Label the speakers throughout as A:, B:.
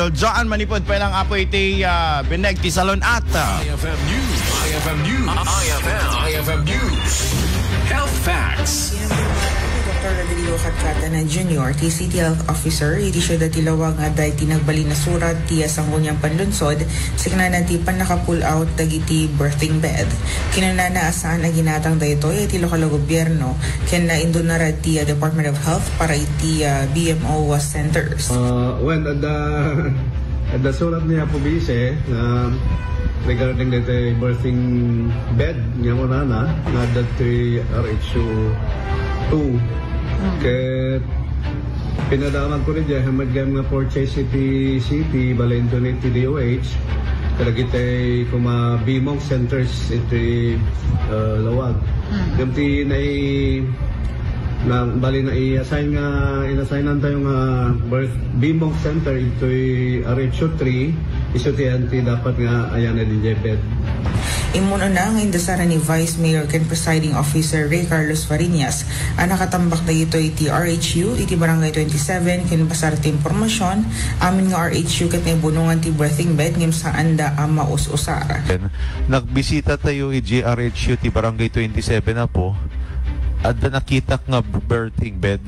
A: hospital. Joan manipod pa lang apo iti bineg ti salon at
B: IFM News. IFM News. IFM News. Health Facts.
C: Dr. Rodrigo Catcata na Jr., ti City Health Officer, iti siya dati lawag nga dahi tinagbali na surat ti asang kunyang panlunsod, signa ti pan naka-pull out dagiti birthing bed. Kinunana asaan na ginatang dayto iti lokal gobyerno, ken na indon na ti Department of Health para iti BMO was centers.
D: When at the surat niya po bise regarding the birthing bed niya mo na dati RHU 2 kaya pinadaman ko rin dyan hamad gam nga purchase city balay donate to DOH kada kita kuma BMO centers iti lawag gamti na bali na inassignan tayo nga BMO center ito RHO 3 isutihan ti dapat nga ayan na din bed.
C: Imuno na ngayon dasara ni Vice Mayor ken Presiding Officer Ray Carlos Fariñas ang nakatambak na ito iti RHU iti Barangay 27 ken pasar ti impormasyon amin nga RHU ket may bunungan ti birthing bed ngem saan da maus-usara.
E: Nagbisita tayo iti RHU ti Barangay 27 na po at nakita nga birthing bed.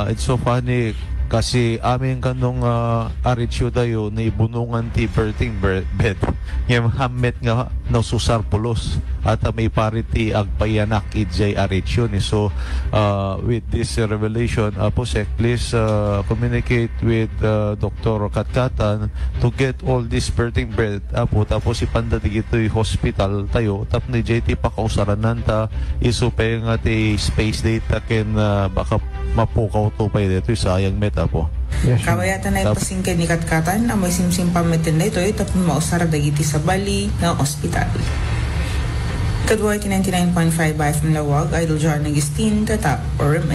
E: It's so funny kasi amin kanong RHU tayo na ibunungan ti birthing bed yung hamet nga naususar pulos at may parity agpayanak ijay RHU ni. So with this revelation Posek, please communicate with Dr. Catcatan to get all this birthing bed tapos ipanda digito yung hospital tayo tap ni JT pakausaranan ta isupay nga ti space data ken baka mapukaw to pa dito sayang meta po.
C: Yes, kawayatan na ipasingkay ni Catcatan na may simsim pamitin na ito tapos mausara dagiti sa bali ng ospital. Kadwa 99.5 by from Lawag, Idol John Agustin, Tatap, or